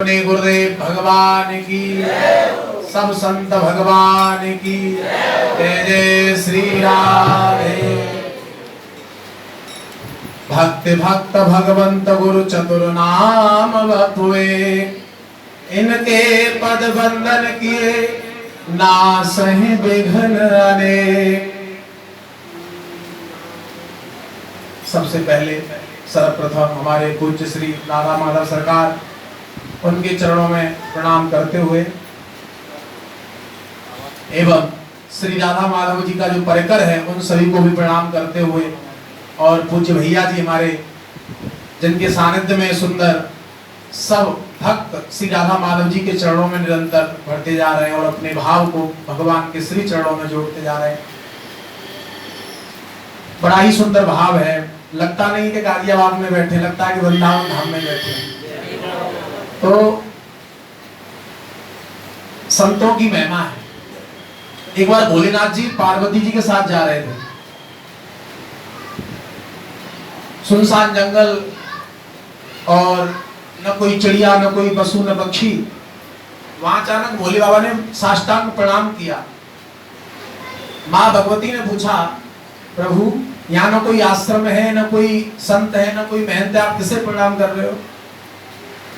गुरुदेव भगवान की, सब संत भगवान की जय। जय श्री राधे। भक्त भक्त भगवंत गुरु चतुर नाम बपुए, इनके पद बंदन किए नासहि विघ्न अनेक। सबसे पहले सर्वप्रथम हमारे पूज्य श्री राधा माधव सरकार, उनके चरणों में प्रणाम करते हुए एवं श्री राधा माधव जी का जो परिकर है उन सभी को भी प्रणाम करते हुए, और पूज्य भैया जी हमारे जिनके सानिध्य में सुंदर सब भक्त श्री राधा माधव जी के चरणों में निरंतर बढ़ते जा रहे हैं और अपने भाव को भगवान के श्री चरणों में जोड़ते जा रहे हैं। बड़ा ही सुंदर भाव है। लगता नहीं कि गाजियाबाद में बैठे, लगता है कि वृंदावन धाम में बैठे हैं। तो संतों की महिमा है। एक बार भोलेनाथ जी पार्वती जी के साथ जा रहे थे, सुनसान जंगल, और न कोई चिड़िया, न कोई पशु, न पक्षी। वहां अचानक भोले बाबा ने साष्टांग प्रणाम किया। मां भगवती ने पूछा, प्रभु यहाँ न कोई आश्रम है, न कोई संत है, न कोई महंत है, आप किसे प्रणाम कर रहे हो?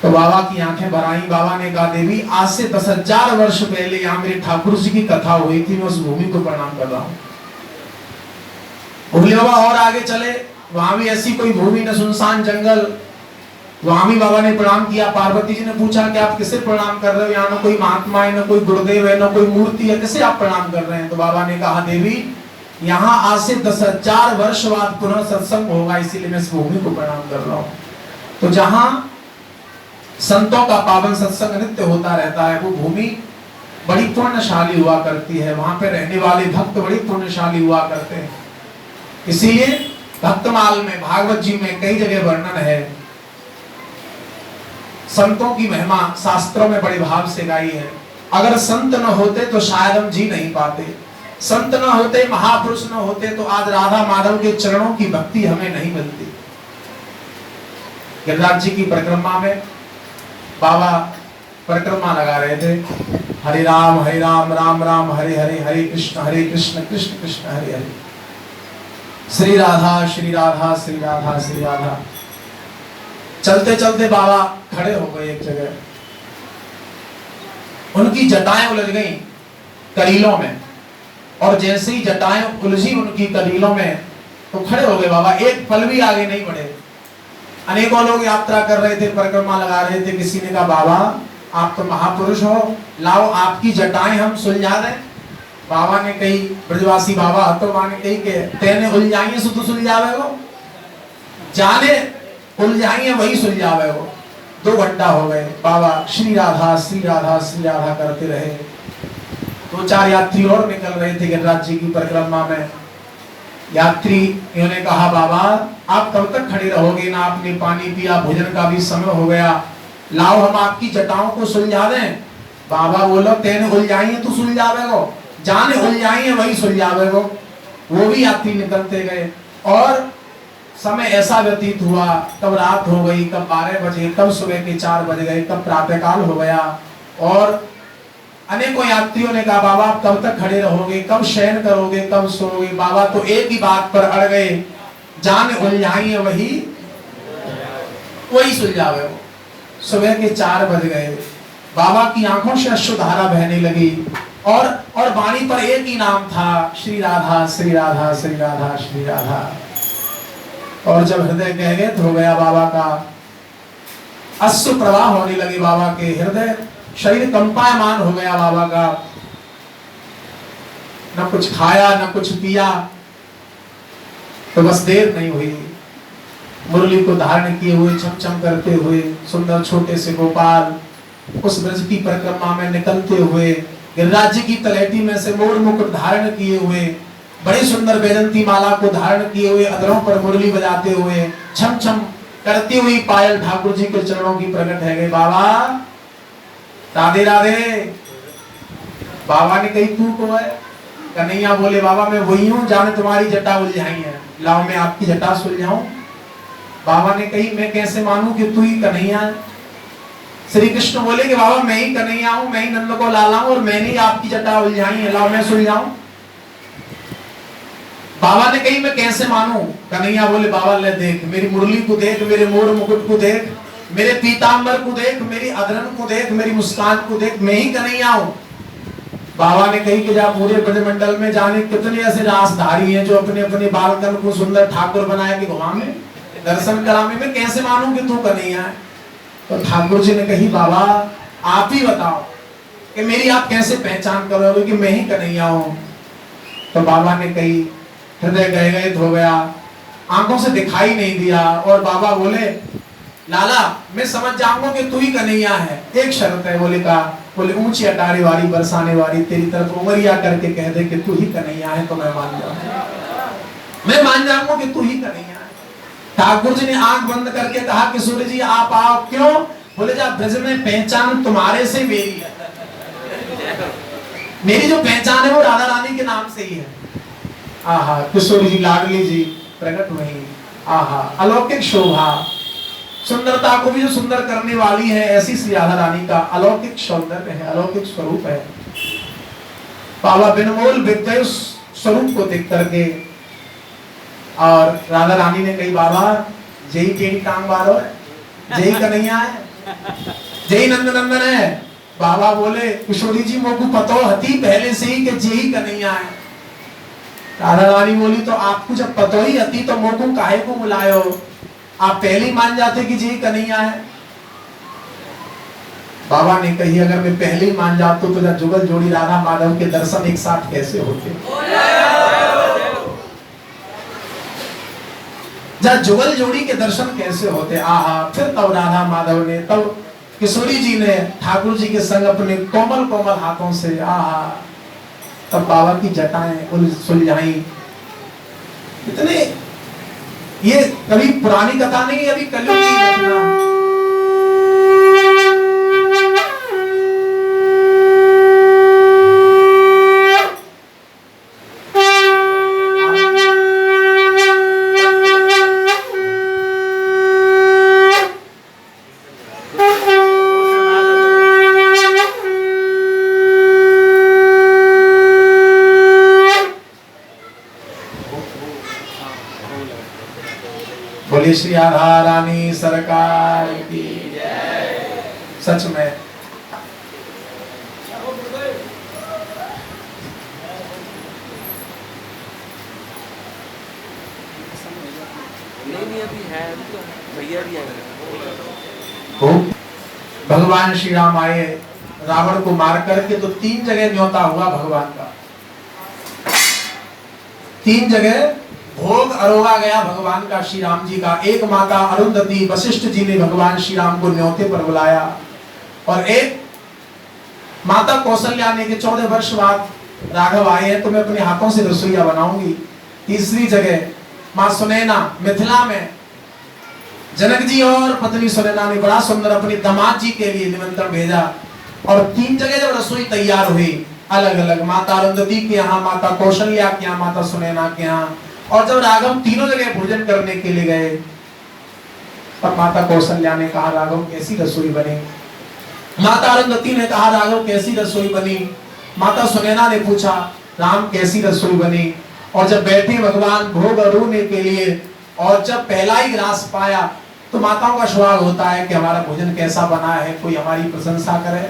तो बाबा की आंखें भर आई। बाबा ने कहा, देवी आज से 10,000 वर्ष पहले यहाँ मेरे ठाकुर जी की कथा हुई थी, मैं उस भूमि को प्रणाम कर रहा हूँ। भोले बाबा और आगे चले, वहां भी ऐसी कोई भूमि, न सुनसान जंगल, वहां भी बाबा ने प्रणाम किया। पार्वती जी ने पूछा कि आप किसे प्रणाम कर रहे हो? यहाँ न कोई महात्मा है, न कोई गुरुदेव है, न कोई मूर्ति है, किसे आप प्रणाम कर रहे हैं? तो बाबा ने कहा, देवी यहाँ आज से 10,000 वर्ष बाद पुनः सत्संग होगा, इसीलिए मैं इस भूमि को प्रणाम कर रहा हूँ। तो जहाँ संतों का पावन सत्संग नित्य होता रहता है, वो भूमि बड़ी पुण्यशाली हुआ करती है। वहां पे रहने वाले भक्त बड़ी पुण्यशाली हुआ करते हैं। इसीलिए भक्तमाल में, भागवत जी में कई जगह वर्णन है। संतों की महिमा शास्त्रों में बड़े भाव से गाई है। अगर संत न होते तो शायद हम जी नहीं पाते। संत न होते, महापुरुष न होते तो आज राधा माधव के चरणों की भक्ति हमें नहीं मिलती। गिरिराज जी की परिक्रमा में बाबा परिक्रमा लगा रहे थे, हरे राम राम राम हरे हरे, हरे कृष्ण कृष्ण कृष्ण हरे हरे, श्री राधा श्री राधा श्री राधा श्री राधा। चलते चलते बाबा खड़े हो गए एक जगह। उनकी जटाएं उलझ गईं करीलों में, और जैसे ही जटाएं उलझी उनकी करीलों में तो खड़े हो गए बाबा, एक पल भी आगे नहीं बढ़े। अनेकों लोग यात्रा कर रहे थे, परिक्रमा लगा रहे थे। किसी ने कहा, बाबा आप तो महापुरुष हो, लाओ आपकी जटाएं हम सुलझा दें। बाबा ने कही, ब्रजवासी बाबा तो माने कही के तेने उलझाइए सो तो सुलझावे हो, जाने उलझाइए वही सुलझावे हो। 2 घंटा हो गए, बाबा श्री राधा श्री राधा श्री राधा करते रहे। 2-4 यात्री और निकल रहे थे गिरिराज जी की परिक्रमा में। यात्री इन्होंने कहा, बाबा आप कब तक खड़े रहोगे? ना आपने पानी पिया, भोजन का भी समय हो गया, लाओ हम आपकी जटाओं को सुलझा दें। बाबा बोलो, तेने उलझाई है तो सुलझावे गो, जाने उलझाई है वही सुलझावे गो। वो भी यात्री निकलते गए, और समय ऐसा व्यतीत हुआ, कब रात हो गई, कब 12 बजे, कब सुबह के 4 बज गए, कब प्रातःकाल हो गया। और अनेकों यात्रियों ने कहा, बाबा आप कब तक खड़े रहोगे, कब शयन करोगे, कब सोओगे? बाबा तो एक ही बात पर अड़ गए, जान उलझाई वही सुलझावे हो। सुबह के 4 बज गए, बाबा की आंखों से अश्रुधारा बहने लगी, और वाणी पर एक ही नाम था, श्री राधा श्री राधा श्री राधा श्री राधा। और जब हृदय गहगत हो गया बाबा का, अश्रु प्रवाह होने लगे बाबा के हृदय, शरीर कंपायमान हो गया बाबा का। न कुछ खाया न कुछ पिया, तो बस देर नहीं हुई, मुरली को धारण किए हुए, छम छम करते हुए, सुंदर छोटे से गोपाल उस ब्रज की परिक्रमा में निकलते हुए, गिरिराज जी की तलैटी में से मोर मुकुट धारण किए हुए, बड़ी सुंदर वैजंती माला को धारण किए हुए, अधरों पर मुरली बजाते हुए, छम छम करती हुई पायल ठाकुर जी के चरणों की प्रकट है गए। बाबा राधे राधे। बाबा ने कही, तू को है? कन्हैया बोले, बाबा मैं वही हूँ, जाने तुम्हारी जटा उलझाई है, लाओ मैं आपकी जटा सुलझाऊं। बाबा ने कही, मैं कैसे मानूं कि तू ही कन्हैया है? श्री कृष्ण बोले कि बाबा मैं ही कन्हैया हूं, मैं ही नंद को लाला हूं और मैंने ही आपकी जटा उलझाई है, लाओ मैं सुलझाऊं। बाबा ने कही मैं कैसे मानूं? कन्हैया बोले बाबा ले देख, मेरी मुरली को देख, मेरे मोर मुकुट को देख, मेरे पीतांबर को देख, मेरी अधरन को देख, मेरी मुस्कान को देख, मैं ही कन्हैया हूं। बाबा ने कही कि जा पूरे ब्रजमंडल में जाने कितने ऐसे रासधारी हैं जो अपने अपने बालकन को सुंदर ठाकुर बनाए कि घुमावे, दर्शन करावे, मैं कैसे मानूं कि तू कन्हैया है? तो ठाकुर जी ने कही बाबा आप ही बताओ कि मेरी आप कैसे पहचान करोगे कि मैं ही कन्हैया हूं? तो बाबा ने कही हृदय गदगद हो गया, आंखों से दिखाई नहीं दिया और बाबा बोले लाला मैं समझ जाऊंगा कि तू ही कन्हैया है, एक शर्त है। बोले का बोले ऊंची अटारी वाली बरसाने वाली तेरी तरफ उमरिया करके कह दे कि तू ही कन्हैया है तो मैं मान जाऊंगा, मैं मान जाऊंगा कि तू ही कन्हैया है। ठाकुर जी ने आंख बंद करके कहा कि सूर्य जी आप आओ। क्यों? बोले जा ब्रज में पहचान तुम्हारे से मेरी है, मेरी जो पहचान है वो राधा रानी के नाम से ही है। आहा किशोरी जी लाडली जी प्रकट हुई, आहा अलौकिक शोभा, सुंदरता को भी जो सुंदर करने वाली है ऐसी श्री राधा रानी का अलौकिक सौंदर्य है, अलौकिक स्वरूप है। बाबा बिनमोल विद्या स्वरूप को देख करके और राधा रानी ने कही बाबा जय टेढ़ी टांग वालो है, जय कन्हैया है, जय नंद नंदन है। बाबा बोले किशोरी जी मोकू पतो हती पहले से ही कि जय कन्हैया है। राधा रानी बोली तो आपको जब पतो ही हती तो मोकू काहे को बुलायो, आप पहले ही मान जाते कि जय कन्हैया है। बाबा ने कही अगर मैं पहले ही मान जाता तो जुगल जोड़ी राधा माधव के दर्शन एक साथ कैसे होते, जब जुगल जोड़ी के दर्शन कैसे होते। आहा फिर तब राधा माधव ने, तब किशोरी जी ने ठाकुर जी के संग अपने कोमल कोमल हाथों से आहा तब बाबा की जटाएं सुलझाई। इतने ये कभी पुरानी कथा नहीं, अभी कलयुग की घटना। बोले श्री राधा रानी सरकार की जय। सच में भगवान श्री राम आए रावण को मार करके तो 3 जगह न्योता हुआ भगवान का, 3 जगह भोग अरोगा गया भगवान का श्री राम जी का। एक माता अरुंधति वशिष्ठ जी ने भगवान श्री राम को न्योते पर बुलाया और एक माता कौशल्या ने कि 14 वर्ष बाद राघव आए हैं तो मैं अपने हाथों से रसोईया बनाऊंगी। तीसरी जगह मां सुनैना मिथिला में जनक जी और पत्नी सुनैना ने बड़ा सुंदर अपने दामाद जी के लिए निमंत्रण भेजा और 3 जगह जब रसोई तैयार हुई अलग अलग, माता अरुंधति के यहाँ, माता कौशल्या के यहाँ, माता सुनैना के यहाँ, और जब राघव तीनों जगह भोजन करने के लिए गए तब माता कौशल्या ने कहा राघव कैसी रसोई बनी, माता अरुंधति ने कहा राघव कैसी रसोई बनी, माता सुनैना ने पूछा राम कैसी रसोई बनी। और जब बैठे भगवान भोग अरोने के लिए और जब पहला ही ग्रास पाया तो माताओं का स्वभाव होता है कि हमारा भोजन कैसा बना है, कोई हमारी प्रशंसा करे।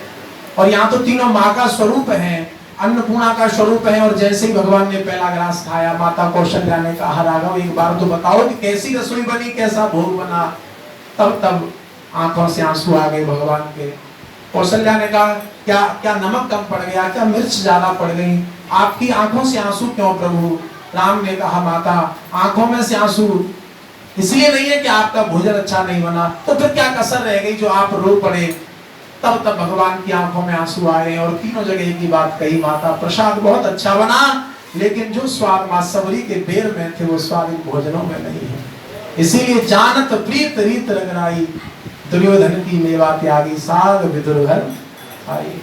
और यहाँ तो तीनों माँ का स्वरूप है, अन्नपूर्णा का स्वरूप है। और जैसे ही भगवान ने पहला ग्रास खाया माता कौशल्या ने कहा राघव एक बार तो बताओ कि कैसी रसोई बनी, कैसा भोग बना। तब आंखों से आंसू आ गए भगवान के। कौशल्या ने कहा क्या क्या नमक कम पड़ गया, क्या मिर्च ज्यादा पड़ गई, आपकी आंखों से आंसू क्यों प्रभु। राम ने कहा माता आंखों में से आंसू इसलिए नहीं है कि आपका भोजन अच्छा नहीं बना, तो फिर क्या कसर रह गई जो आप रो पड़े। तब भगवान की आंखों में आंसू आए और तीनों जगह एक ही बात कही माता प्रसाद बहुत अच्छा बना लेकिन जो स्वाद मां सबरी के बेर में थे वो स्वाद इन भोजनों में नहीं है। इसीलिए जानत प्रीत रीत रगराई, दुर्योधन की मेवा त्यागी, साग विदुर घर आई।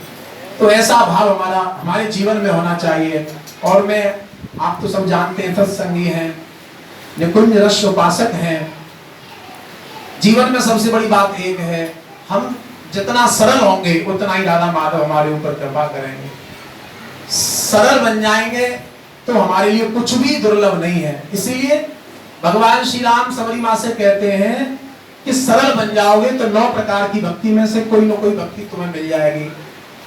तो ऐसा भाव हमारे जीवन में होना चाहिए। और मैं आप तो सब जानते हैं सत्संगी हैं, निकुंज रस उपासक हैं। जीवन में सबसे बड़ी बात एक है, हम जितना सरल होंगे उतना ही राधा माधव हमारे ऊपर कृपा करेंगे। सरल बन जाएंगे तो हमारे लिए कुछ भी दुर्लभ नहीं है। इसीलिए भगवान श्री राम सबरी माँ से कहते हैं कि सरल बन जाओगे तो 9 प्रकार की भक्ति में से कोई ना कोई भक्ति तुम्हें मिल जाएगी।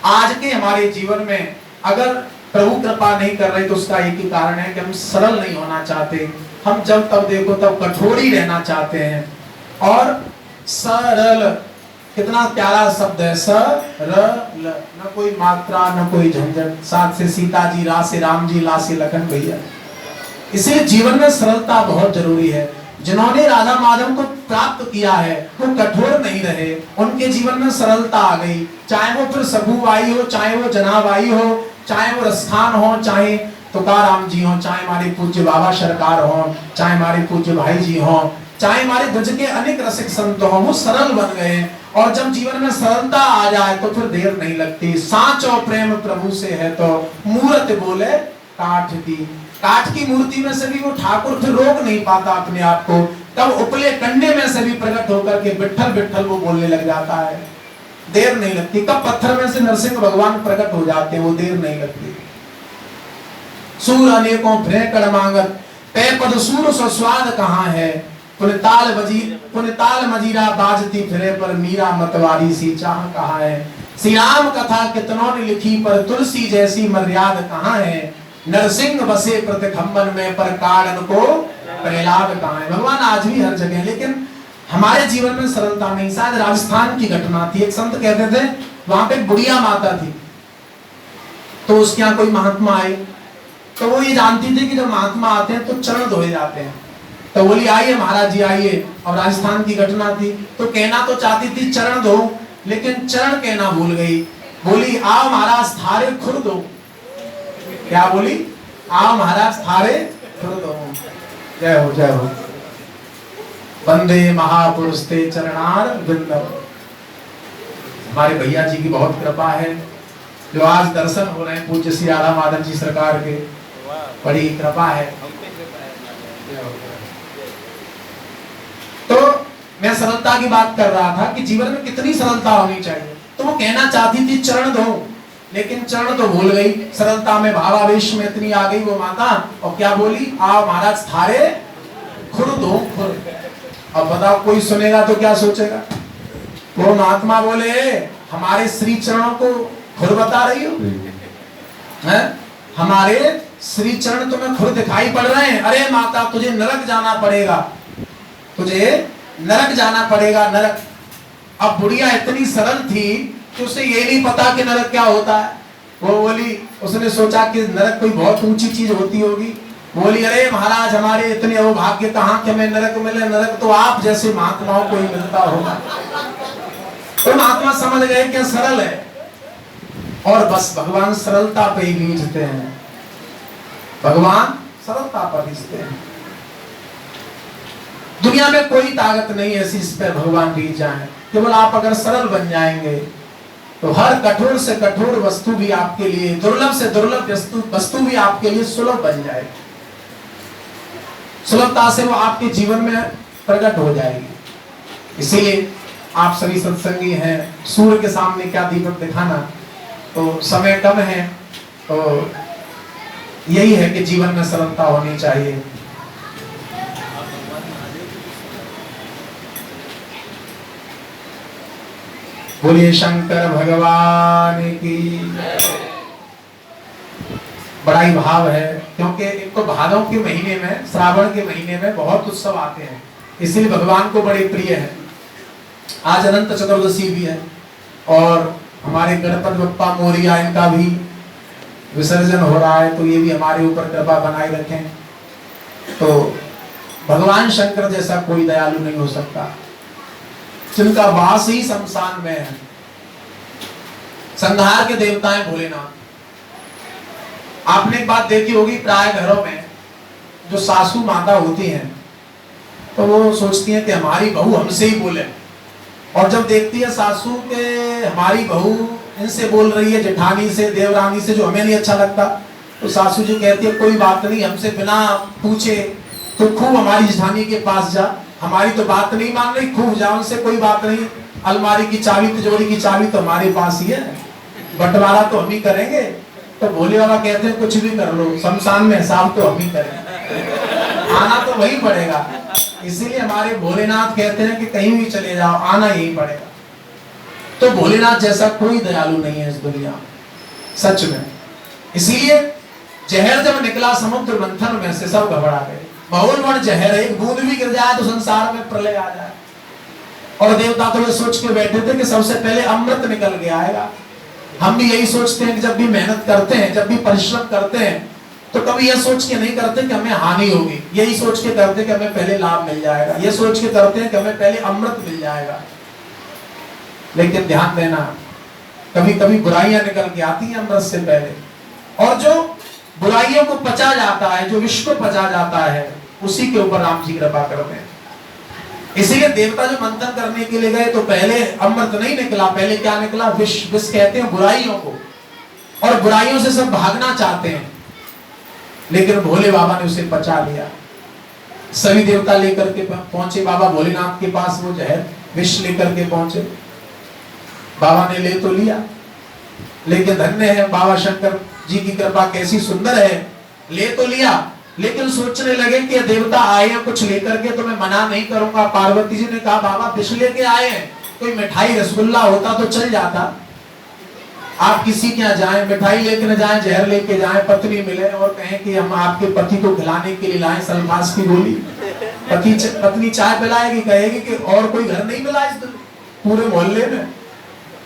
आज के हमारे जीवन में अगर प्रभु कृपा नहीं कर रहे तो उसका एक ही कारण है कि हम सरल नहीं होना चाहते। हम जब तब देखो तब कठोर ही रहना चाहते हैं। और सरल कितना प्यारा शब्द है, सरल, न कोई मात्रा न कोई झंझट। साथ से सीता जी, रा से राम जी, ला से लखन भैया। इसलिए जीवन में सरलता बहुत जरूरी है। जिन्होंने राधा माधव को प्राप्त किया है वो कठोर नहीं रहे, उनके जीवन में सरलता आ गई। चाहे वो फिर सगुबाई हो, चाहे वो जनाबाई हो, चाहे वो रस्थान हो, चाहे तुकाराम जी हो, चाहे हमारे पूज्य बाबा सरकार हो, चाहे हमारे पूज्य भाई जी हो, चाहे हमारे ब्रज के अनेक रसिक संत हो, वो सरल बन गए। और जब जीवन में सरलता आ जाए तो फिर देर नहीं लगती। साचो प्रेम प्रभु से है तो मूर्त बोले काठ की। काठ की मूर्ति में से भी वो ठाकुर फिर रोक नहीं पाता अपने आप को, तब उपले कंडे में से भी प्रकट होकर के विठ्ठल विठ्ठल वो बोलने लग जाता है। देर नहीं लगती। कब पत्थर में से नरसिंह भगवान प्रकट हो जाते हैं, वो देर नहीं लगती। सूर अनेकों फिरे कर मांगत, पे पद सूर सो स्वाद कहाँ है। पुनिताल मजीरा बाजती फिरे पर मीरा मतवारी सी चाह कहाँ है। श्री राम कथा कितनों ने लिखी पर तुलसी जैसी मर्याद कहाँ है। नरसिंह बसे प्रतिखंबन में पर कारण को प्रहलाद कहाँ है। भगवान आज भी हर जगह, लेकिन हमारे जीवन में सरलता नहीं। शायद राजस्थान की घटना थी, एक संत कहते थे वहां पे बुढ़िया माता थी, तो उसके यहाँ कोई महात्मा आए, तो वो ये जानती थी कि जब महात्मा आते हैं तो चरण धोए जाते हैं। तो बोली आइए महाराज जी आइए। और राजस्थान की घटना थी, तो कहना तो चाहती थी चरण धो, लेकिन चरण कहना भूल गई। बोली आओ महाराज थारे खुर दो। क्या बोली? आओ महाराज थारे खुर दो। जय हो जय हो। वंदे महापुरुष ते चरणार बिंदव। हमारे भैया जी की बहुत कृपा है जो आज दर्शन हो रहे हैं पूज्य श्री राधा माधव जी सरकार के, बड़ी कृपा है। तो मैं सरलता की बात कर रहा था कि जीवन में कितनी सरलता होनी चाहिए। तो वो कहना चाहती थी चरण दो, लेकिन चरण तो भूल गई। सरलता में भावावेश में इतनी आ गई वो माता, और क्या बोली? आओ महाराज थारे खुर दो खुर। अब बताओ कोई सुनेगा तो क्या सोचेगा? वो महात्मा बोले हमारे श्री चरणों को खुर बता रही हो हैं? हमारे श्री चरण तुम्हें खुर दिखाई पड़ रहे हैं? अरे माता तुझे नरक जाना पड़ेगा, तुझे नरक जाना पड़ेगा, नरक। अब बुढ़िया इतनी सरल थी कि उसे ये नहीं पता कि नरक क्या होता है। वो बोली, उसने सोचा कि नरक कोई बहुत ऊंची चीज होती होगी। बोली अरे महाराज हमारे इतने अभाग्य कहाँ के हमें नरक मिले, नरक तो आप जैसे महात्माओं को ही मिलता होगा। तो महात्मा समझ गए कि सरल है, और बस भगवान सरलता पे ही रीझते हैं। भगवान सरलता पर रीझते हैं। दुनिया में कोई ताकत नहीं ऐसी इस पर भगवान रीझ जाए। केवल आप अगर सरल बन जाएंगे तो हर कठोर से कठोर वस्तु भी आपके लिए, दुर्लभ से दुर्लभ वस्तु भी आपके लिए सुलभ बन जाएगी। सुलभता से वो आपके जीवन में प्रकट हो जाएगी। इसीलिए आप सभी सत्संगी हैं, सूर्य के सामने क्या दीपक दिखाना, तो समय कम है, तो यही है कि जीवन में सरलता होनी चाहिए। बोलिए शंकर भगवान की। बड़ा ही भाव है, क्योंकि एक तो भादों के महीने में, श्रावण के महीने में बहुत उत्सव आते हैं, इसलिए भगवान को बड़े प्रिय है। आज अनंत चतुर्दशी भी है, और हमारे गणपति बप्पा मोरिया इनका भी विसर्जन हो रहा है, तो ये भी हमारे ऊपर कृपा बनाए रखें। तो भगवान शंकर जैसा कोई दयालु नहीं हो सकता, जिनका वास ही शमशान में है। संहार के देवता है भोलेनाथ। आपने एक बात देखी होगी, प्राय घरों में जो सासू माता होती हैं तो वो सोचती हैं कि हमारी बहू हमसे ही बोले, और जब देखती है सासू के हमारी बहू इनसे बोल रही है, जेठानी से, देवरानी से, जो हमें नहीं अच्छा लगता, तो सासू जी कहती है कोई बात नहीं, हमसे बिना पूछे तो खूब हमारी जेठानी के पास जा, हमारी तो बात नहीं मान रही, खूब जा उनसे, कोई बात नहीं, अलमारी की चाबी, तिजोरी की चाबी तो हमारे पास ही है, बंटवारा तो हम ही करेंगे। तो भोले बाबा कहते हैं कुछ भी कर लो, शमशान में हिसाब तो हम ही करेंगे, आना तो वही पड़ेगा। इसीलिए हमारे भोलेनाथ कहते हैं कि कहीं भी चले जाओ आना यही पड़ेगा। तो भोलेनाथ जैसा कोई दयालु नहीं है इस दुनिया, सच में। इसीलिए जहर जब निकला समुद्र मंथन में से सब घबरा गए। महोलवण जहर, एक बूंद भी गिर जाए तो संसार में प्रलय आ जाए। और देवता तो ये सोच के बैठे थे कि सबसे पहले अमृत निकल के आएगा। हम भी यही सोचते हैं कि जब भी मेहनत करते हैं, जब भी परिश्रम करते हैं, तो कभी यह सोच के नहीं करते कि हमें हानि होगी, यही सोच के करते कि हमें पहले लाभ मिल जाएगा, यह सोच के करते हैं कि हमें पहले अमृत मिल जाएगा। लेकिन ध्यान देना, कभी कभी बुराइयां निकल के आती हैं अमृत से पहले, और जो बुराइयों को पचा जाता है, जो विष को पचा जाता है, उसी के ऊपर राम जी कृपा करते हैं। इसीलिए देवता जो मंथन करने के लिए गए तो पहले अमृत नहीं निकला, पहले क्या निकला? विष। विष कहते हैं बुराइयों को, और बुराइयों से सब भागना चाहते हैं, लेकिन भोले बाबा ने उसे पचा लिया। सभी देवता लेकर के पहुंचे बाबा भोलेनाथ के पास, वो जहर विष लेकर के पहुंचे। बाबा ने ले तो लिया, लेकिन धन्य है बाबा शंकर जी की कृपा कैसी सुंदर है, ले तो लिया, लेकिन सोचने लगे कि देवता आए हैं कुछ लेकर के तो मैं मना नहीं करूंगा। पार्वती जी ने कहा बाबा विष लेके आए हैं, कोई मिठाई रसगुल्ला होता तो चल जाता, आप किसी के यहाँ जाएं, मिठाई लेके न जाएं, जहर लेके जाएं, पत्नी मिले और कहें कि हम आपके पति को खिलाने के लिए लाए सल्फास की गोली, पत्नी चाय पिलाएगी, कहेगी कि और कोई घर नहीं मिला इस पूरे मोहल्ले में।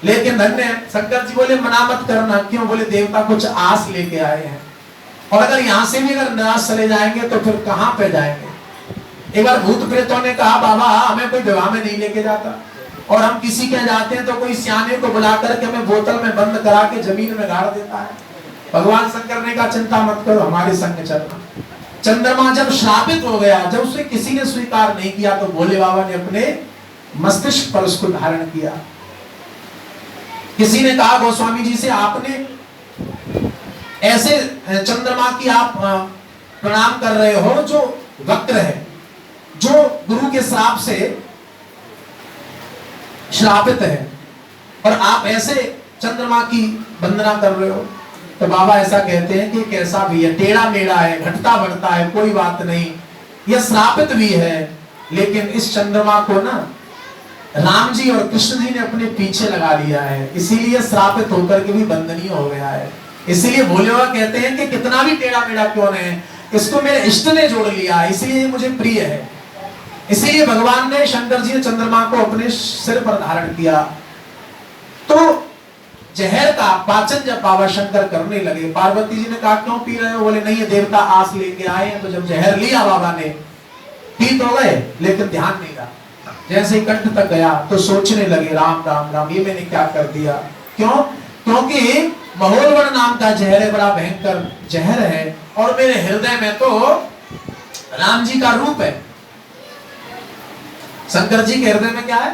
लेकिन धन्य शंकर जी बोले मना मत करना। क्यों? बोले देवता कुछ आस लेके आए हैं, और अगर यहाँ से भी अगर निराश चले जाएंगे तो फिर कहाँ पे जाएंगे। एक बार भूत प्रेतों ने कहा बाबा हमें कोई विवाह में नहीं लेके जाता, और हम किसी के जाते हैं तो कोई सियाने को बुला करके हमें बोतल में बंद करा के जमीन में गाड़ देता है। भगवान शंकर ने कहा चिंता मत करो, हमारे संग चलना। चंद्रमा जब श्रापित हो गया, जब उसे किसी ने स्वीकार नहीं किया, तो भोले बाबा ने अपने मस्तिष्क पर उसको धारण किया। किसी ने कहा गोस्वामी जी से आपने ऐसे चंद्रमा की आप प्रणाम कर रहे हो जो वक्र है, जो गुरु के श्राप से श्रापित है, और आप ऐसे चंद्रमा की वंदना कर रहे हो। तो बाबा ऐसा कहते हैं कि कैसा भी है, टेढ़ा मेढ़ा है, घटता बढ़ता है, कोई बात नहीं, यह श्रापित भी है, लेकिन इस चंद्रमा को ना राम जी और कृष्ण जी ने अपने पीछे लगा लिया है, इसीलिए श्रापित होकर के भी वंदनीय हो गया है। इसीलिए भोले बाबा कहते हैं कि कितना भी टेढ़ा मेढ़ा क्यों नहीं, इसको मेरे इष्ट ने जोड़ लिया, इसलिए ये मुझे प्रिय है। इसीलिए भगवान ने, शंकर जी ने चंद्रमा को अपने सिर पर धारण किया। तो जहर का पाचन जब बाबा शंकर करने लगे, पार्वती जी ने कहा क्यों पी रहे हो? बोले नहीं ये देवता आस लेके आए हैं। तो जब जहर लिया बाबा ने, पी तो गए लेकिन ध्यान नहीं रहा। जैसे ही कंठ तक गया तो सोचने लगे राम राम राम, ये मैंने क्या कर दिया। क्यों? क्योंकि महोलवण नाम का जहर है, बड़ा भयंकर जहर है, और मेरे हृदय में तो राम जी का रूप है। शंकर जी के हृदय में क्या है?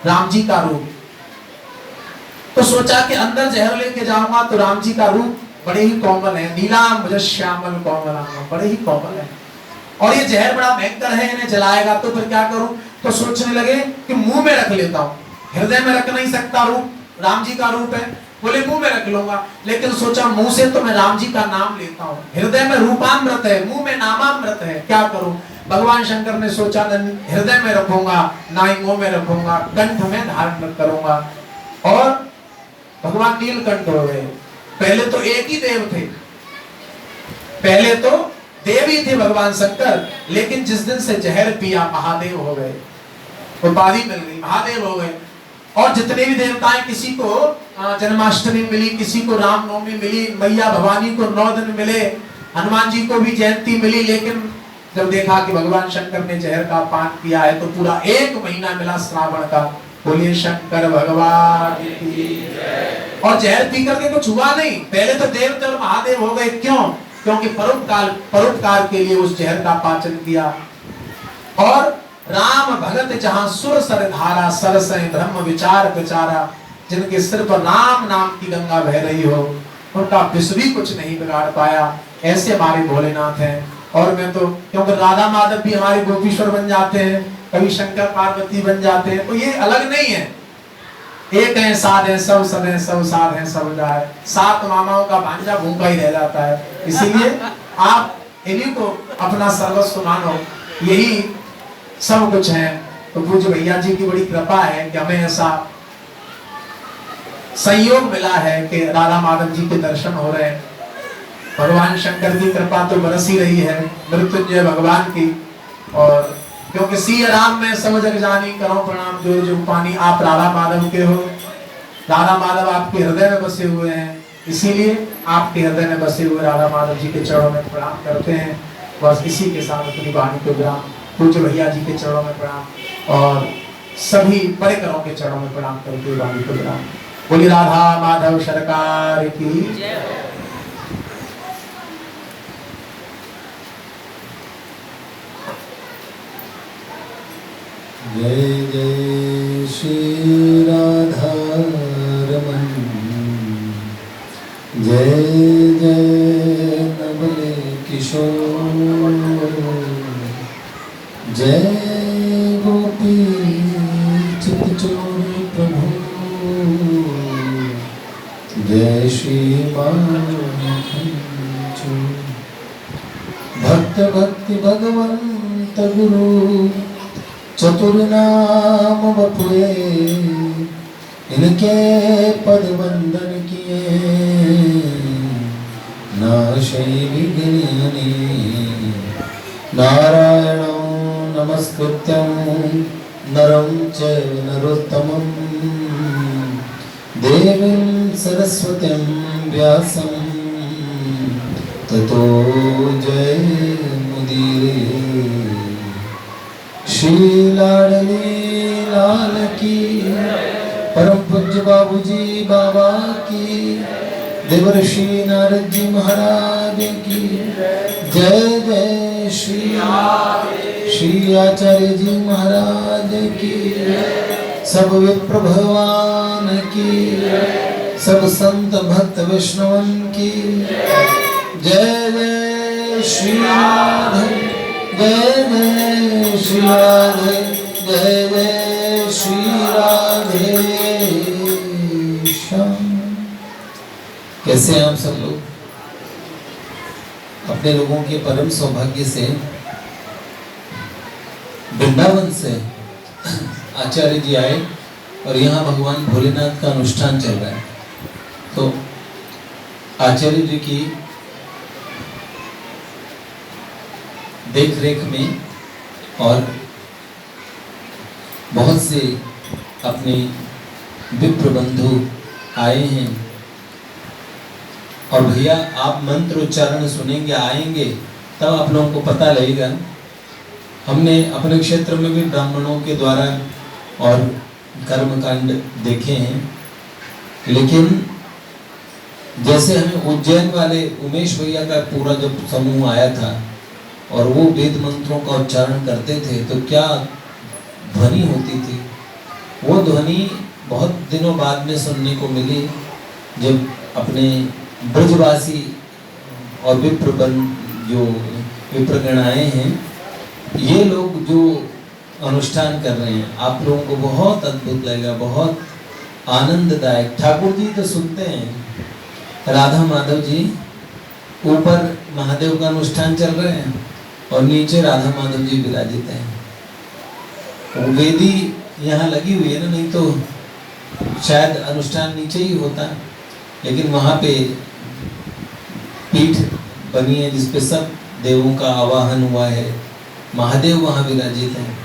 राम जी का रूप। तो सोचा कि अंदर जहर लेके जाऊंगा तो राम जी का रूप बड़े ही कोमल है, नीलाम श्यामल कोमलांगम, बड़े ही कोमल है, और ये जहर बड़ा भयंकर है, इन्हें जलाएगा तो फिर क्या करूं। तो सोचने लगे कि मुंह में रख लेता हूं, हृदय में रख नहीं सकता, रूप राम जी का रूप है, बोले मुंह में रख लूंगा। लेकिन सोचा मुंह से तो मैं राम जी का नाम लेता हूं, हृदय में रूपामृत है, मुंह में नामामृत है, क्या करूं। भगवान शंकर ने सोचा हृदय में रखूंगा, ना ही मुंह में रखूंगा, कंठ में धारण करूंगा, और भगवान नीलकंठ हो गए। पहले तो एक ही देव थे, पहले तो देव ही थे भगवान शंकर, लेकिन जिस दिन से जहर पिया महादेव हो गए, उपाधि मिल गई, महादेव हो गए। और जितने भी देवताएं, किसी को जन्माष्टमी मिली, किसी को रामनवमी मिली, मैया भवानी को 9 दिन मिले, हनुमान जी को भी जयंती मिली, लेकिन जब देखा कि भगवान शंकर ने जहर का पान किया है तो पूरा 1 महीना मिला श्रावण का। बोलिए शंकर भगवान की जय। और जहर पी करके कुछ हुआ नहीं, पहले तो देवता और महादेव हो गए। क्यों? क्योंकि परोपकार के लिए उस जहर का पाचन किया। और राम भगत जहां सुर सर धारा, सरसय ब्रह्म विचार प्रचारा, जिनके सिर पर राम नाम की गंगा बह रही हो, उनका विष भी कुछ नहीं बिगाड़ पाया। ऐसे हमारे भोलेनाथ हैं। और मैं तो, क्योंकि राधा माधव भी हमारे गोपीश्वर बन जाते हैं, कभी शंकर पार्वती बन जाते हैं, तो ये अलग नहीं है, एक है साध है सब है सब साध है सब जाए, सात मामाओं का भांजा भूखा ही रह जाता है। इसीलिए आप इन्हीं को अपना सर्वस्व मानो, यही सब कुछ है। तो पूज्य भैया जी की बड़ी कृपा है कि हमें ऐसा संयोग मिला है कि राधा माधव जी के दर्शन हो रहे हैं। भगवान शंकर की कृपा तो बरस ही रही है, मृत्युंजय भगवान की। और क्योंकि सिया राम में सब जग जानी, करो प्रणाम जो जो पानी। आप राधा माधव के हो, राधा माधव आपके हृदय में बसे हुए हैं, इसीलिए आपके हृदय में बसे हुए राधा माधव जी के चरणों में प्रणाम करते हैं। बस इसी के साथ अपनी वाणी को विराम। पूज्य भैया जी के चरणों में प्रणाम और सभी परिकरों के चरणों में प्रणाम करके वाणी को विराम। बोली राधा माधव सरकार की जय। जय जय श्री राधा रमन, जय जय नवले किशोर, जय गोपी चितचोर प्रभु, जय श्री भक्त भक्ति भगवंत गुरु, चतुर नाम बपुए, इनके पद वंदन किए, नाशै विघ्नानि, नारायणं नमस्कृत्यं नरं चैव नरोत्तमं, देवीं सरस्वतीं व्यासं ततो जयमुदीरये। श्री लाडली लाल की, परम पूज्य बाबूजी बाबा की, देवर्षि नारद जी महाराज की जय जय। श्री आचार्य जी महाराज की, सब विप्र भगवान की, सब संत भक्त वैष्णवन की जय जय। श्री राधे जय जय, श्री राधे जय जय, श्री राधे श्याम। कैसे हैं आप सब लोग? अपने लोगों के परम सौभाग्य से वृंदावन से आचार्य जी आए और यहाँ भगवान भोलेनाथ का अनुष्ठान चल रहा है। तो आचार्य जी की देख रेख में और बहुत से अपने विप्र बंधु आए हैं। और भैया आप मंत्र उच्चारण सुनेंगे, आएंगे तब आप लोगों को पता लगेगा। हमने अपने क्षेत्र में भी ब्राह्मणों के द्वारा और कर्मकांड देखे हैं, लेकिन जैसे हमें उज्जैन वाले उमेश भैया का पूरा जब समूह आया था और वो वेद मंत्रों का उच्चारण करते थे तो क्या ध्वनि होती थी। वो ध्वनि बहुत दिनों बाद में सुनने को मिली जब अपने ब्रजवासी और जो विप्रगण आए हैं, ये लोग जो अनुष्ठान कर रहे हैं आप लोगों को बहुत अद्भुत लगेगा, बहुत आनंददायक। ठाकुर जी तो सुनते हैं, राधा माधव जी ऊपर महादेव का अनुष्ठान चल रहे हैं और नीचे राधा माधव जी विराजित हैं। वो वेदी यहाँ लगी हुई है ना, नहीं तो शायद अनुष्ठान नीचे ही होता, लेकिन वहाँ पे पीठ बनी है जिसपे सब देवों का आवाहन हुआ है, महादेव वहाँ विराजित हैं।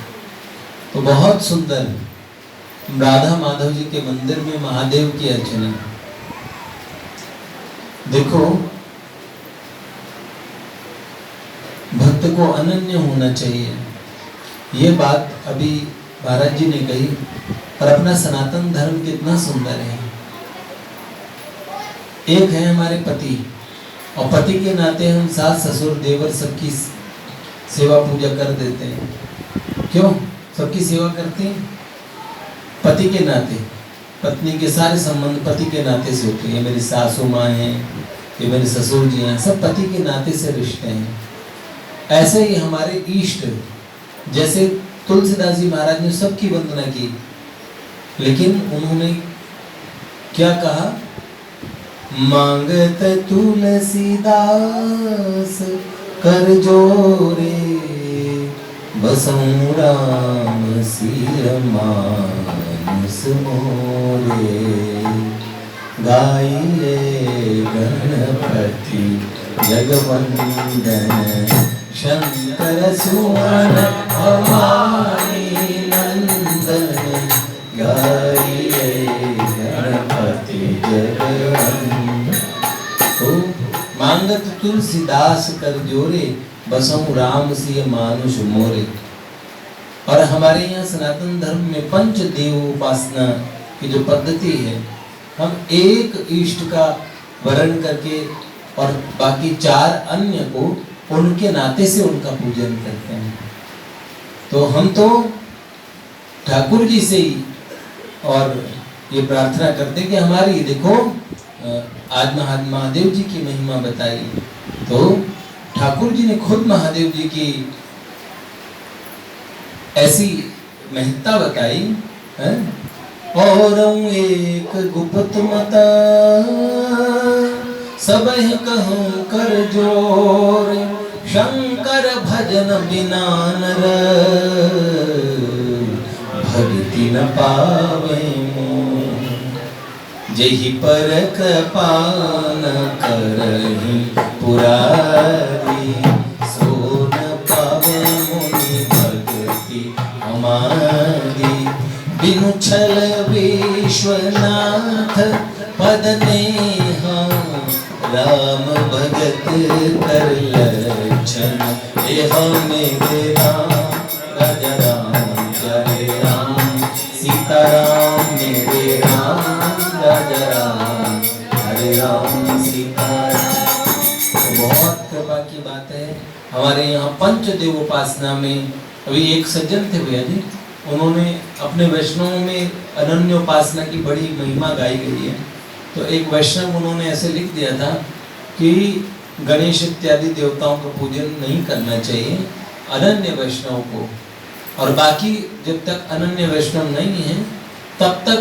तो बहुत सुंदर राधा माधव जी के मंदिर में महादेव की अर्चना। देखो भक्त को अनन्य होना चाहिए, ये बात अभी महाराज जी ने कही। और अपना सनातन धर्म कितना सुंदर है। एक है हमारे पति, और पति के नाते हम सास ससुर देवर सबकी सेवा पूजा कर देते हैं। क्यों सबकी सेवा करते हैं? पति के नाते, पत्नी के सारे संबंध पति के नाते से होते हैं। मेरी सासू माँ हैं, ये मेरे ससुर जी हैं, सब पति के नाते से रिश्ते हैं। ऐसे ही हमारे इष्ट, जैसे तुलसीदास जी महाराज ने सबकी वंदना की, लेकिन उन्होंने क्या कहा? मांगत तुलसीदास कर जोरे, बसऊं राम सिय मानुस मोरे। गाइए गणपति जगवंदन, शंकर सुवन भवानी नंदन। गाइए गणपति जगवंदन। तो मांगत तुलसीदास कर जोरे, बसऊं राम सिय मानुष मोरे। और हमारे यहाँ सनातन धर्म में पंच देव उपासना की जो पद्धति है, हम एक इष्ट का वर्ण करके और बाकी 4 अन्य को उनके नाते से उनका पूजन करते हैं। तो हम तो ठाकुर जी से ही और ये प्रार्थना करते हैं कि हमारी, देखो आज महादेव जी की महिमा बताई, तो ठाकुर जी ने खुद महादेव जी की ऐसी महत्ता बताई है। और एक गुप्त मता सब कहूं कर जोर, शंकर भजन बिना नर भक्ति न पावे मोर। जेहि पर कृपा न करहि पुरारी, सो न पावे मुनि भक्ति हमारी। बिनु छल विश्वनाथ पद नेहा, राम भगत कर लक्षण। एह मेरे राम राजा राम जय राम, सीताराम मेरे राम राजा राम हरे राम सीताराम। तो बहुत कृपा की बात है। हमारे यहाँ पंचदेव उपासना में अभी एक सज्जन थे भैया जी, उन्होंने अपने वैष्णव में अनन्य उपासना की बड़ी महिमा गाई गई है। तो एक वैष्णव उन्होंने ऐसे लिख दिया था कि गणेश इत्यादि देवताओं का पूजन नहीं करना चाहिए, अनन्य वैष्णव को। और बाकी जब तक अनन्य वैष्णव नहीं है तब तक,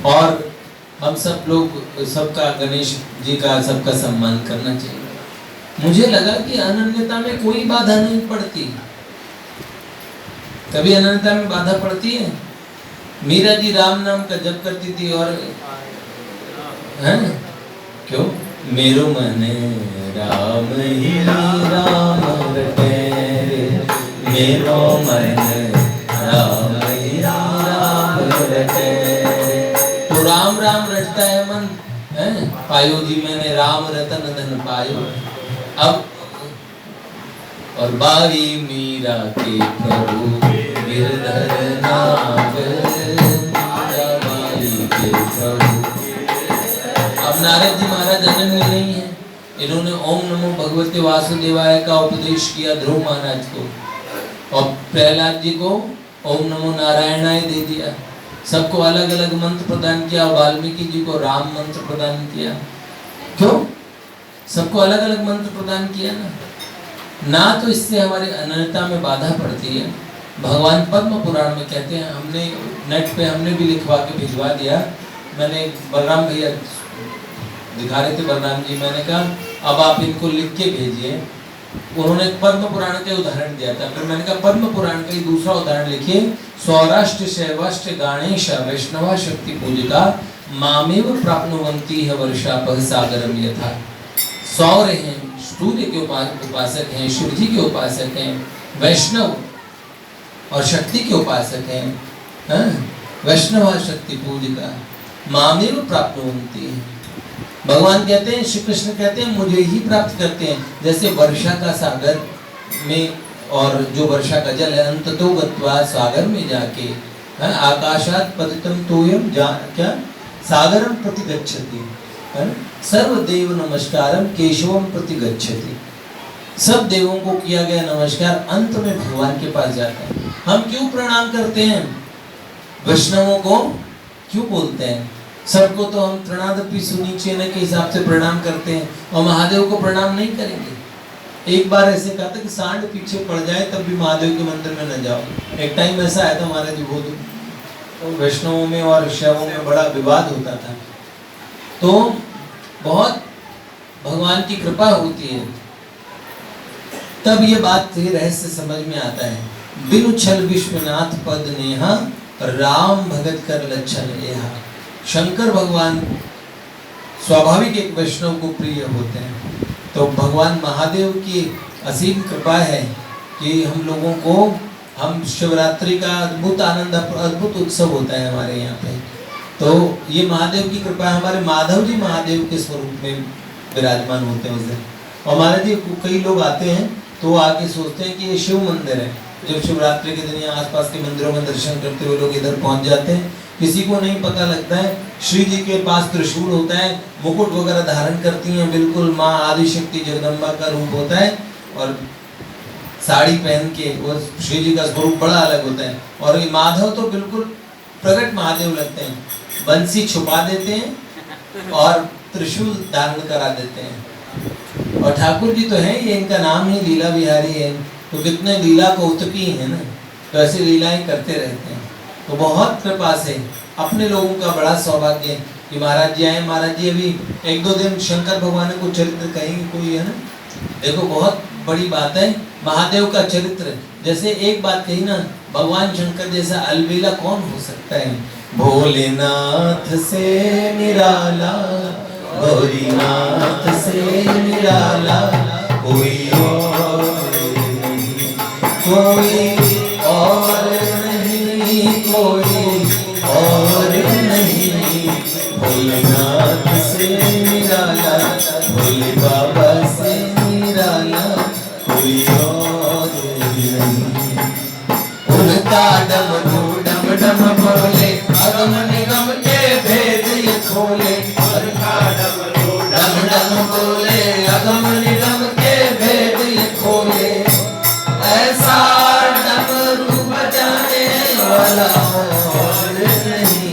और हम सब लोग सबका गणेश जी का सबका सम्मान करना चाहिए। मुझे लगा कि अनन्यता में कोई बाधा नहीं पड़ती। कभी अनन्यता में बाधा पड़ती है? मीरा जी राम नाम का जप करती थी और हैं क्यों? मेरो मने राम ही राम रटे, मेरो मन राम ही राम रटे। तो राम राम रटता है मन, हैं? पायो जी मैंने राम रतन धन पायो। अब और बाई मीरा के प्रभु गिरधर नाग, मीरा बाई के प्रभु। अब नारद जी महाराज अनन्य नहीं है, इन्होंने ओम नमो भगवते वासुदेवाय का उपदेश किया ध्रुव महाराज को, और प्रहलाद जी को ओम नमो नारायणाय दे दिया। सबको अलग अलग मंत्र प्रदान किया, वाल्मीकि जी को राम मंत्र प्रदान किया। क्यों? सबको अलग अलग मंत्र प्रदान किया ना तो इससे हमारी अनन्यता में बाधा पड़ती है। भगवान पद्म पुराण में कहते हैं, हमने नेट पे हमने भी लिखवा के भिजवा दिया। मैंने बलराम भैया दिखा रहे थे, बलराम जी, मैंने कहा अब आप इनको लिख के भेजिए। उन्होंने पद्म पुराण के उदाहरण दिया था, फिर मैंने कहा पद्म पुराण का ही दूसरा उदाहरण लिखिए। सौराष्ट्र शैवाष्ट्र गाणेश वैष्णवा शक्ति पूजिका मामेव प्राप्नुवन्ति है वर्षापः सागरम यथा। सौर्य हैं, सूर्य के उपासक हैं, शिव जी के उपासक हैं, वैष्णव और शक्ति के उपासक हैं, वैष्णवा शक्ति पूजिका मामेव प्राप्नुवन्ति। भगवान कहते हैं, श्री कृष्ण कहते हैं मुझे ही प्राप्त करते हैं। जैसे वर्षा का सागर में, और जो वर्षा का जल है अंततो गत्वा सागर में जाके, आकाशात पतितम तोयम क्या सागरम प्रति गच्छति, सर्वदेव नमस्कारम केशवम प्रति गच्छति। सब देवों को किया गया नमस्कार अंत में भगवान के पास जाता है। हम क्यों प्रणाम करते हैं? वैष्णवों को क्यों बोलते हैं? सबको तो हम प्रणादपि सुनीचे न के हिसाब से प्रणाम करते हैं, और महादेव को प्रणाम नहीं करेंगे। एक बार ऐसे कहा था कि सांड पीछे पड़ जाए तब भी महादेव के मंदिर में न जाओ। एक टाइम ऐसा आया था महाराज जी, बहुत तो वैष्णवों में और शैवों में बड़ा विवाद होता था। तो बहुत भगवान की कृपा होती है, तब ये बात ये रहस्य समझ में आता है। बिनु छल विश्वनाथ पद नेहा, राम भगत कर लक्षण यहा। शंकर भगवान स्वाभाविक एक वैष्णव को प्रिय होते हैं। तो भगवान महादेव की असीम कृपा है कि हम लोगों को, हम शिवरात्रि का अद्भुत आनंद, अद्भुत उत्सव होता है हमारे यहाँ पे। तो ये महादेव की कृपा है। हमारे माधव जी महादेव के स्वरूप में विराजमान होते हैं उस दिन। और महाराज जी कई लोग आते हैं तो आके सोचते हैं कि ये शिव मंदिर है। जब शिवरात्रि के दिन यहाँ आसपास के मंदिरों में दर्शन करते हुए लोग इधर पहुंच जाते हैं। किसी को नहीं पता लगता है श्री जी के पास त्रिशूल होता है, मुकुट वगैरह धारण करती हैं, बिल्कुल माँ आदिशक्ति जगदम्बा का रूप होता है, और साड़ी पहन के वो श्री जी का स्वरूप बड़ा अलग होता है। और ये माधव तो बिल्कुल प्रकट महादेव लगते हैं, बंसी छुपा देते हैं और त्रिशूल धारण करा देते हैं। और ठाकुर जी तो है, ये इनका नाम ही लीला बिहारी है, तो कितने लीला कौतुकी है ना, तो ऐसे लीलाएं करते रहते हैं। तो बहुत कृपा से अपने लोगों का बड़ा सौभाग्य है कि महाराज जी आए। महाराज जी अभी एक दो दिन शंकर भगवान को चरित्र कहेंगे कोई, है ना। देखो बहुत बड़ी बात है महादेव का चरित्र। जैसे एक बात कही ना, भगवान शंकर जैसा अलबेला कौन हो सकता है। भोलेनाथ से निराला, भोलेनाथ से निराला, कोई और नहीं, कोई और नहीं, कोई और नहीं। भोलेनाथ से निराला, भोले बाबा से निराला, कोई और नहीं। उनका डमरू डम डम बोले, अगम निगम के भेद ये खोले। उनका डमरू डम डम बोले, अगम निगम के भेद ये खोले। ऐसा डमरू बजाने वाला और नहीं,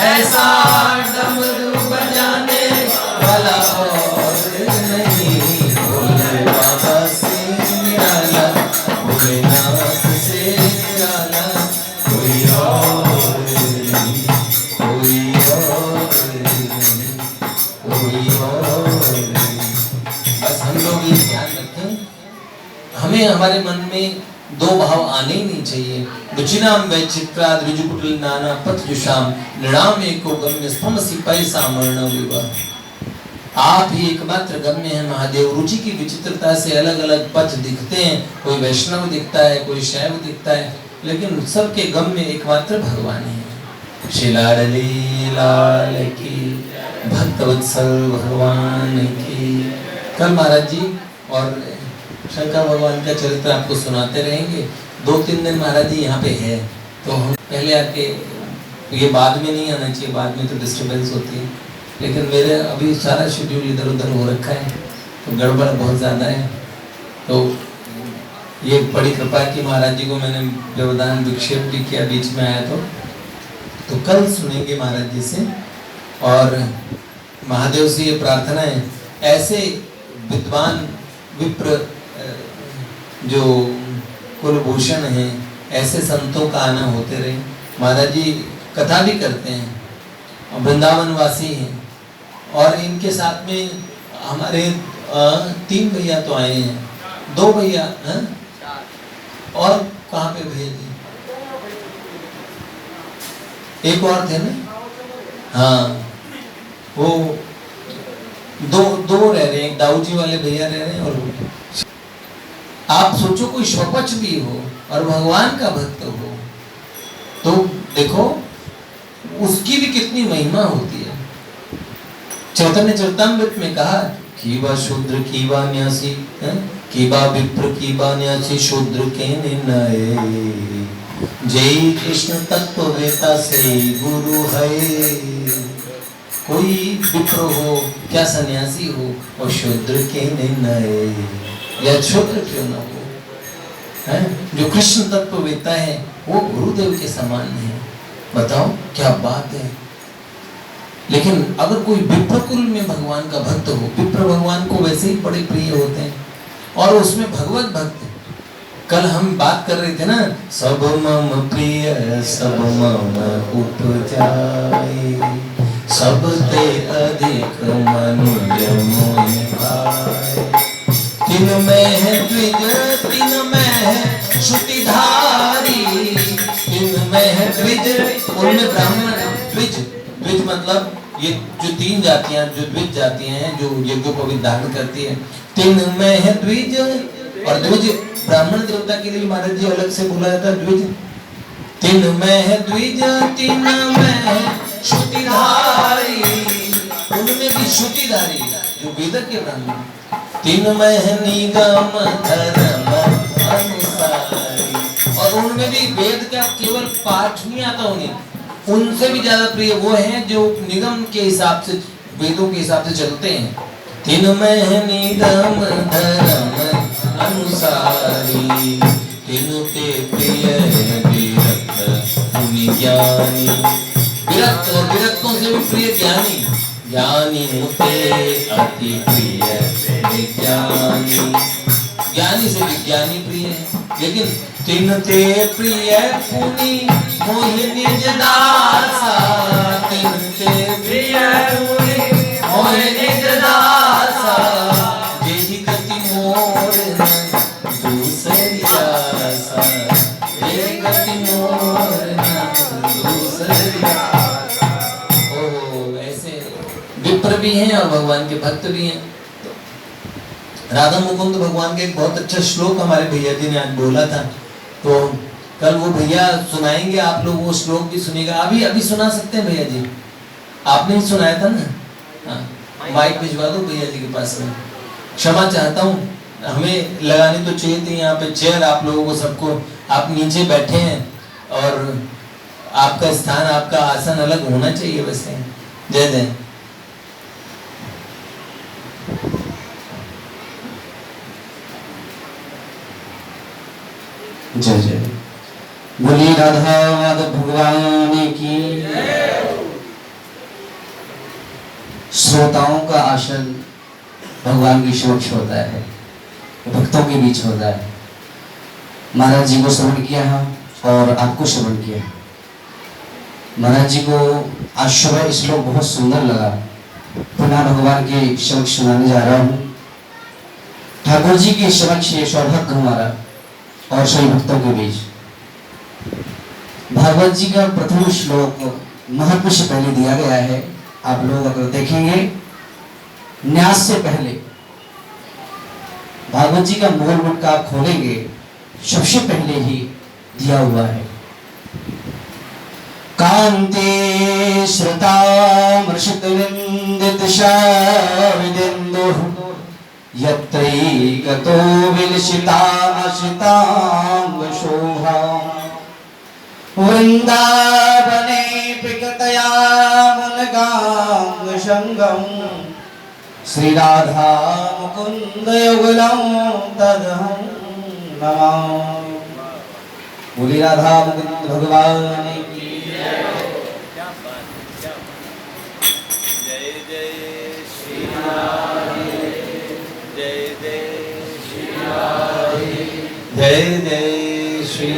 ऐसा डमरू बजाने वाला और नहीं। भोले बाबा से निराला, भोलेनाथ से निराला, कोई और नहीं, कोई और नहीं, कोई और नहीं। बस हम लोग ये ध्यान रखें, हमें हमारे मन में दो भाव आने ही नहीं चाहिए। रुचिनाम वैचित्राद ऋजुकुटल नाना पथ जुषाम, नृणाम एको गम्य स्तमसि पैसा मरण विवाह। आप ही एकमात्र गम्य है महादेव। रुचि की विचित्रता से अलग अलग पथ दिखते हैं, कोई वैष्णव दिखता है, कोई शैव दिखता है, लेकिन सबके गम्य एकमात्र भगवान है। शिलाडली लाल की, भक्तवत्सल भगवान की। कल महाराज जी और शंकर भगवान का चरित्र आपको सुनाते रहेंगे। 2-3 दिन महाराज जी यहाँ पे है, तो हम पहले आके, ये बाद में नहीं आना चाहिए, बाद में तो डिस्टर्बेंस होती है, लेकिन मेरे अभी सारा शेड्यूल इधर उधर हो रखा है, तो गड़बड़ बहुत ज़्यादा है। तो ये बड़ी कृपा की महाराज जी को मैंने व्यवधान विक्षेप भी किया, बीच में आया तो कल सुनेंगे महाराज जी से। और महादेव से ये प्रार्थना है, ऐसे विद्वान विप्र जो कुलभूषण हैं, ऐसे संतों का आना होते रहे। महाराज जी कथा भी करते हैं, वृंदावन वासी हैं, और इनके साथ में हमारे 3 भैया तो आए हैं, 2 भैया हैं, और कहाँ पे भैया जी, एक और थे ना, हाँ, वो दो रह रहे हैं, एक दाऊ जी वाले भैया रह रहे हैं। और आप सोचो कोई स्वपच भी हो और भगवान का भक्त हो, तो देखो उसकी भी कितनी महिमा होती है। चैतन्य चरितामृत में कहा, कीवा शूद्र कीवा न्यासी, कीवा विप्र कीवा न्यासी, शूद्र के निर्णय, जय कृष्ण तत्व वेता से गुरु है। कोई विप्र हो, क्या सन्यासी हो, और शूद्र के निर्णय, या शूद्र क्यों ना हो, है, जो कृष्ण तत्व वेता है वो गुरुदेव के समान है। बताओ क्या बात है। लेकिन अगर कोई विप्र कुल में भगवान का भक्त हो, विप्र भगवान को वैसे ही बड़े प्रिय होते हैं, और उसमें भगवत भक्त कल हम बात कर रहे थे ना, सब मम प्रिय सब मम उपजाए, सब ते अधिक मनुज मोहि भाए। तीन में है द्विज तीन में है श्रुतिधारी, तीन में है द्विज, उनमें ब्राह्मण द्विज, द्विज मतलब ये जो तीन जातियां जो द्विज जातियां हैं जो यज्ञों को भी धारण करती है। तीन में है द्विज, और द्विज ब्राह्मण देवता के लिए महाराज जी अलग से बोला जाता है द्विज। तीन में है द्विज तीन में है श्रुतिधारी, उनमें भी श्रुतिधारी जो वेद के ब्राह्मण। तीन में है निगम धर्म अनुसारी, और उनमें भी वेद का केवल पाठ नहीं आता उन्हें, उनसे भी ज्यादा प्रिय वो हैं जो निगम के हिसाब से वेदों के हिसाब से चलते हैं। तीन में है निगम धर्म अनुसारी, तीनों के प्रिय है विरक्त मुनि ज्ञानी, विरक्त और विरक्तों से भी प्रिय ज्ञानी, ज्ञानी मुते अति प्रिय विज्ञानी, ज्ञानी से विज्ञानी प्रिय है। लेकिन तीन ते प्रिय पुनि मोहि निज दासा, तीन ते प्रिय पुनि मोहि निज दासा, जेहि गति मोर न दूसरी आसा, जेहि गति मोर न दूसरी आसा। ओ ऐसे विप्र भी हैं और भगवान के भक्त भी हैं। राधा मुकुंद भगवान का एक बहुत अच्छा श्लोक हमारे भैया जी ने आज बोला था, तो कल वो भैया सुनाएंगे, आप लोग वो श्लोक भी सुनिएगा। अभी सुना सकते हैं भैया जी, आपने ही सुनाया था ना। हाँ, माइक भिजवा दो भैया जी के पास में। क्षमा चाहता हूँ, हमें लगानी तो चाहिए थी यहाँ पे चेयर आप लोगों को सबको, आप नीचे बैठे हैं और आपका स्थान आपका आसन अलग होना चाहिए वैसे। जय जय। जय जय बोली राधा माधव भगवान की। श्रोताओं का आसन भगवान की समक्ष होता है, भक्तों के बीच होता है। महाराज जी को श्रवण किया है और आपको श्रवण किया। महाराज जी को आज सुबह श्लोक बहुत सुंदर लगा, पुनः भगवान के समक्ष सुनाने जा रहा हूँ। ठाकुर जी के समक्ष ये सौभाग्य हमारा और सभी भक्तों के बीच। भागवत जी का प्रथम श्लोक महात्म से पहले दिया गया है। आप लोग अगर देखेंगे न्यास से पहले भागवत जी का मूल मुख का आप खोलेंगे, सबसे पहले ही दिया हुआ है। कांते श्रुतामृषित विंदित शाविदेन्दुः यत्रैकतो विलसितामशितांग शोभा वृंदावने पिकतया मुनगांग संगम श्री राधा मुकुंद युगलं तदहं नमामि। बोली राधा मुकुंद भगवान की। जय जय श्री राधे, जय जय श्री राधे, जय जय श्री